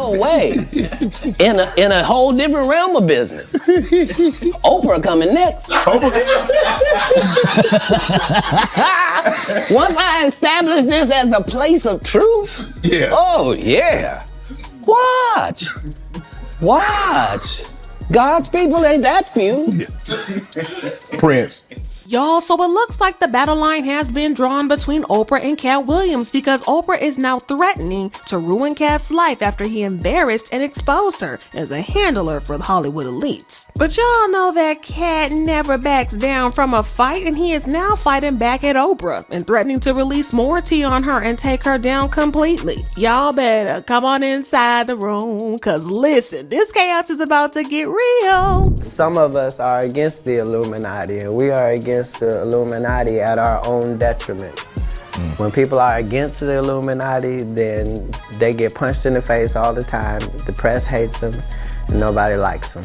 No way. In a whole different realm of business. Oprah coming next. Once I establish this as a place of truth, oh yeah. Watch. God's people ain't that few. Prince. Y'all, so it looks like the battle line has been drawn between Oprah and Katt Williams because Oprah is now threatening to ruin Katt's life after he embarrassed and exposed her as a handler for the Hollywood elites. But y'all know that Katt never backs down from a fight, and he is now fighting back at Oprah and threatening to release more tea on her and take her down completely. Y'all better come on inside the room, cause listen, this chaos is about to get real. Some of us are against the Illuminati, and we are against the Illuminati at our own detriment. When people are against the Illuminati, then they get punched in the face all the time. The press hates them, and nobody likes them.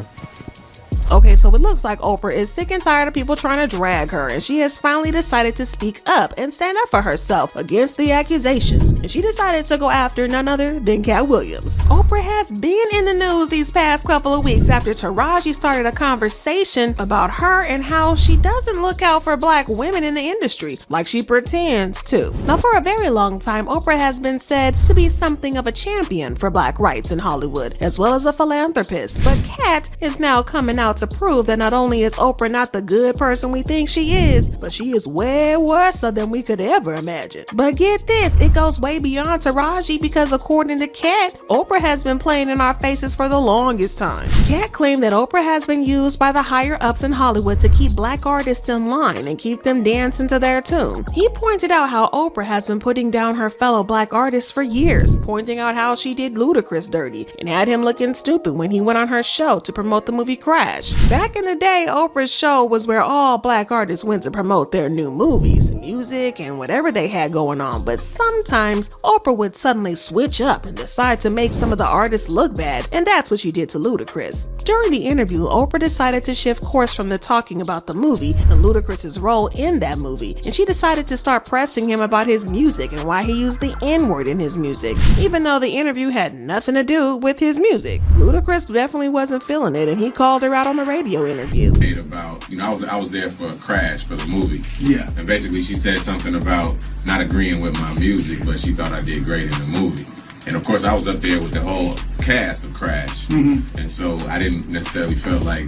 Okay, so it looks like Oprah is sick and tired of people trying to drag her, and she has finally decided to speak up and stand up for herself against the accusations, and she decided to go after none other than Katt Williams. Oprah has been in the news these past couple of weeks after Taraji started a conversation about her and how she doesn't look out for black women in the industry like she pretends to. Now, for a very long time, Oprah has been said to be something of a champion for black rights in Hollywood, as well as a philanthropist, but Katt is now coming out to prove that not only is Oprah not the good person we think she is, but she is way worse than we could ever imagine. But get this, it goes way beyond Taraji because according to Katt, Oprah has been playing in our faces for the longest time. Katt claimed that Oprah has been used by the higher ups in Hollywood to keep black artists in line and keep them dancing to their tune. He pointed out how Oprah has been putting down her fellow black artists for years, pointing out how she did Ludacris dirty and had him looking stupid when he went on her show to promote the movie Crash. Back in the day, Oprah's show was where all black artists went to promote their new movies, music, and whatever they had going on, but sometimes Oprah would suddenly switch up and decide to make some of the artists look bad, and that's what she did to Ludacris. During the interview, Oprah decided to shift course from the talking about the movie and Ludacris's role in that movie, and she decided to start pressing him about his music and why he used the N-word in his music, even though the interview had nothing to do with his music. Ludacris definitely wasn't feeling it, and he called her out on the radio interview. About, I was there for Crash for the movie. Yeah. And basically she said something about not agreeing with my music, but she thought I did great in the movie. And of course I was up there with the whole cast of Crash. And so I didn't necessarily feel like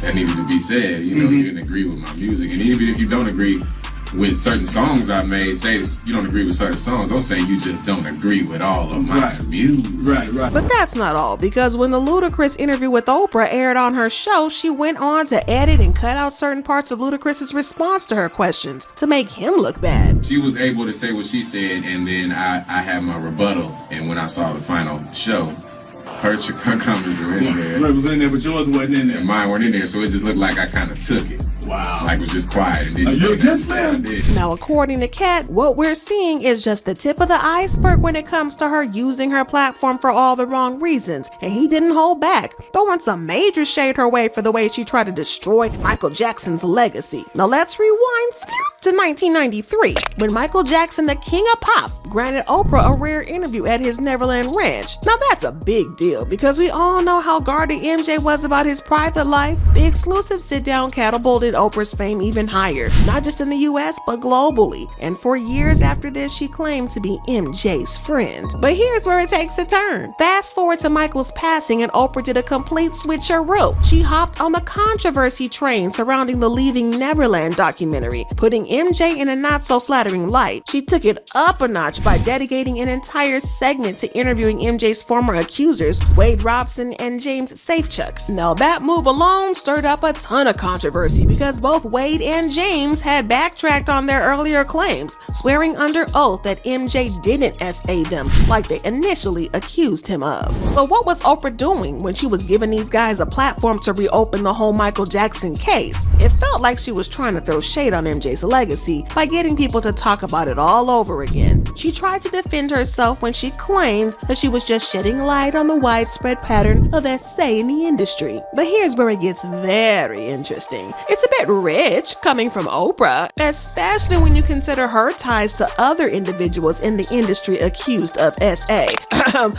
that needed to be said. You know, you didn't agree with my music. And even if you don't agree with certain songs I made, say you don't agree with certain songs, don't say you just don't agree with all of my music. Right. But that's not all, because when the Ludacris interview with Oprah aired on her show, she went on to edit and cut out certain parts of Ludacris's response to her questions to make him look bad. She was able to say what she said, and then I had my rebuttal, and when I saw the final show, her comments were in there. Right, was in there, but yours wasn't in there. And mine weren't in there, so it just looked like I kind of took it. Wow. Like it was just quiet and didn't say yes, ma'am. Now, according to Katt, what we're seeing is just the tip of the iceberg when it comes to her using her platform for all the wrong reasons, and he didn't hold back, throwing some major shade her way for the way she tried to destroy Michael Jackson's legacy. Now let's rewind to 1993, when Michael Jackson, the king of pop, granted Oprah a rare interview at his Neverland Ranch. Now that's a big deal because we all know how guarded MJ was about his private life. The exclusive sit-down catapulted Oprah's fame even higher, not just in the US, but globally. And for years after this, she claimed to be MJ's friend. But here's where it takes a turn. Fast forward to Michael's passing, and Oprah did a complete switcheroo. She hopped on the controversy train surrounding the Leaving Neverland documentary, putting MJ in a not-so-flattering light. She took it up a notch by dedicating an entire segment to interviewing MJ's former accusers, Wade Robson and James Safechuck. Now that move alone stirred up a ton of controversy because both Wade and James had backtracked on their earlier claims, swearing under oath that MJ didn't SA them like they initially accused him of. So what was Oprah doing when she was giving these guys a platform to reopen the whole Michael Jackson case? It felt like she was trying to throw shade on MJ's legacy by getting people to talk about it all over again. She tried to defend herself when she claimed that she was just shedding light on the widespread pattern of SA in the industry. But here's where it gets very interesting. It's a bit rich coming from Oprah, especially when you consider her ties to other individuals in the industry accused of SA.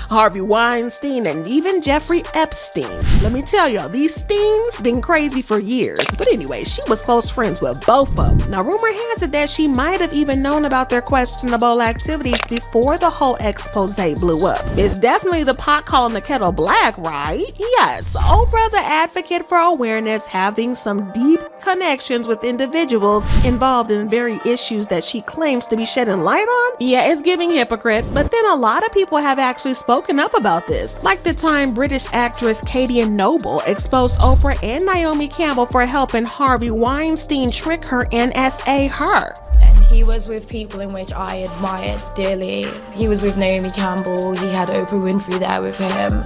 Harvey Weinstein and even Jeffrey Epstein. Let me tell y'all, these Steens been crazy for years. But anyway, she was close friends with both of them. Now, rumor has it that she might have even known about their questionable activities before the whole expose blew up. It's definitely the pot calling the kettle black, right? Yes, Oprah, the advocate for awareness, having some deep connections with individuals involved in very issues that she claims to be shedding light on? Yeah, it's giving hypocrite, but then a lot of people have actually spoken up about this, like the time British actress Katie Noble exposed Oprah and Naomi Campbell for helping Harvey Weinstein trick her and SA her. And he was with people in which I admired dearly. He was with Naomi Campbell, he had Oprah Winfrey there with him,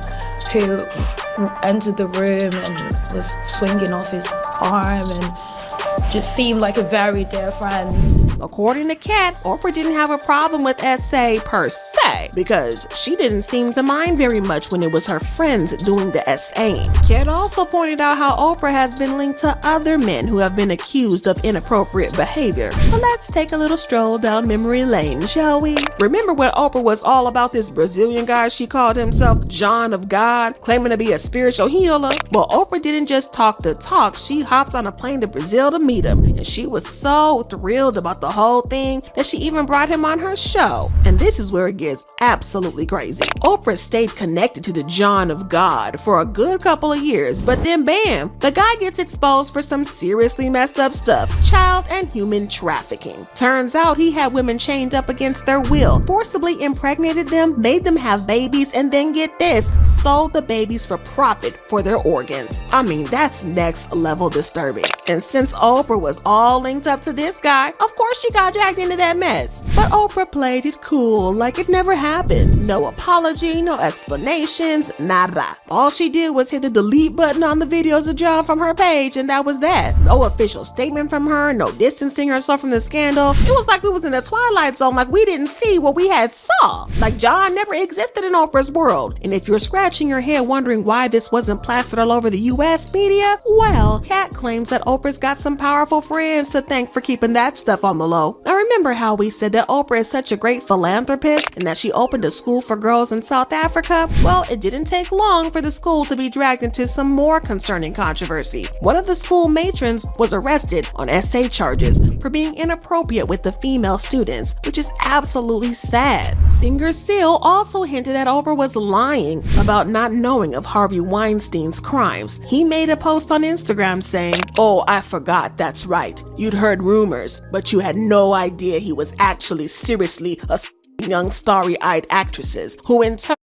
who entered the room and was swinging off his arm and just seemed like a very dear friend. According to Kat, Oprah didn't have a problem with SA per se, because she didn't seem to mind very much when it was her friends doing the SAing. Kat also pointed out how Oprah has been linked to other men who have been accused of inappropriate behavior. But let's take a little stroll down memory lane, shall we? Remember when Oprah was all about this Brazilian guy she called himself John of God, claiming to be a spiritual healer? Well, Oprah didn't just talk the talk, she hopped on a plane to Brazil to meet him, and she was so thrilled about the whole thing that she even brought him on her show. And this is where it gets absolutely crazy. Oprah stayed connected to the John of God for a good couple of years, but then bam, the guy gets exposed for some seriously messed up stuff, child and human trafficking. Turns out he had women chained up against their will, forcibly impregnated them, made them have babies, and then get this, sold the babies for profit for their organs. I mean, that's next level disturbing. And since Oprah was all linked up to this guy, of course she got dragged into that mess. But Oprah played it cool, like it never happened. No apology, no explanations, nada. All she did was hit the delete button on the videos of John from her page, and that was that. No official statement from her, no distancing herself from the scandal. It was like we was in the Twilight Zone, like we didn't see what we had saw. Like John never existed in Oprah's world. And if you're scratching your head wondering why this wasn't plastered all over the US media, well, Kat claims that Oprah's got some powerful friends to thank for keeping that stuff on the low. Now remember how we said that Oprah is such a great philanthropist and that she opened a school for girls in South Africa? Well, it didn't take long for the school to be dragged into some more concerning controversy. One of the school matrons was arrested on SA charges for being inappropriate with the female students, which is absolutely sad. Singer Seal also hinted that Oprah was lying about not knowing of Harvey Weinstein's crimes. He made a post on Instagram saying, "Oh, I forgot, that's right. You'd heard rumors, but you had no idea he was actually seriously a young starry-eyed actresses who in turn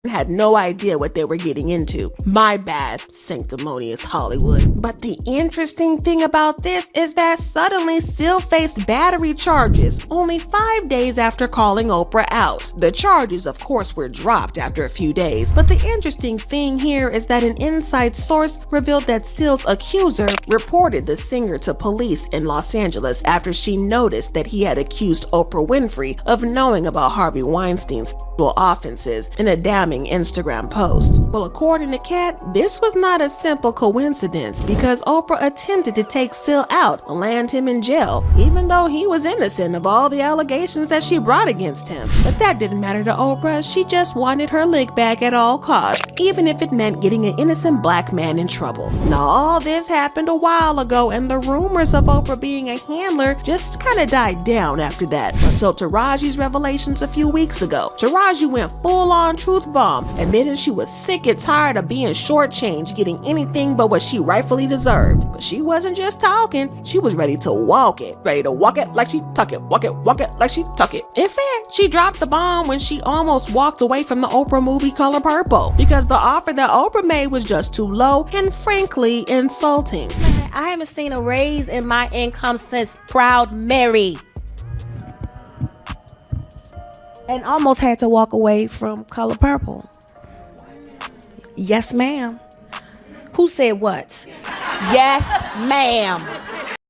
had no idea what they were getting into. My bad, sanctimonious Hollywood." But the interesting thing about this is that suddenly Seal faced battery charges only 5 days after calling Oprah out. The charges, of course, were dropped after a few days, but the interesting thing here is that an inside source revealed that Seal's accuser reported the singer to police in Los Angeles after she noticed that he had accused Oprah Winfrey of knowing about Harvey Weinstein's sexual offenses in a damning Instagram post. Well, according to Kat, this was not a simple coincidence because Oprah attempted to take Seal out and land him in jail, even though he was innocent of all the allegations that she brought against him. But that didn't matter to Oprah. She just wanted her lick back at all costs, even if it meant getting an innocent black man in trouble. Now, all this happened a while ago, and the rumors of Oprah being a handler just kind of died down after that, until Taraji's revelations a few weeks ago. Taraji went full-on truth bomb, admitting she was sick and tired of being shortchanged, getting anything but what she rightfully deserved. But she wasn't just talking, she was ready to walk it. Ready to walk it like she tuck it, walk it like she tuck it. In fact, she dropped the bomb when she almost walked away from the Oprah movie Color Purple because the offer that Oprah made was just too low and frankly insulting. I haven't seen a raise in my income since Proud Mary. And almost had to walk away from Color Purple. Yes, ma'am. Who said what? Yes, ma'am.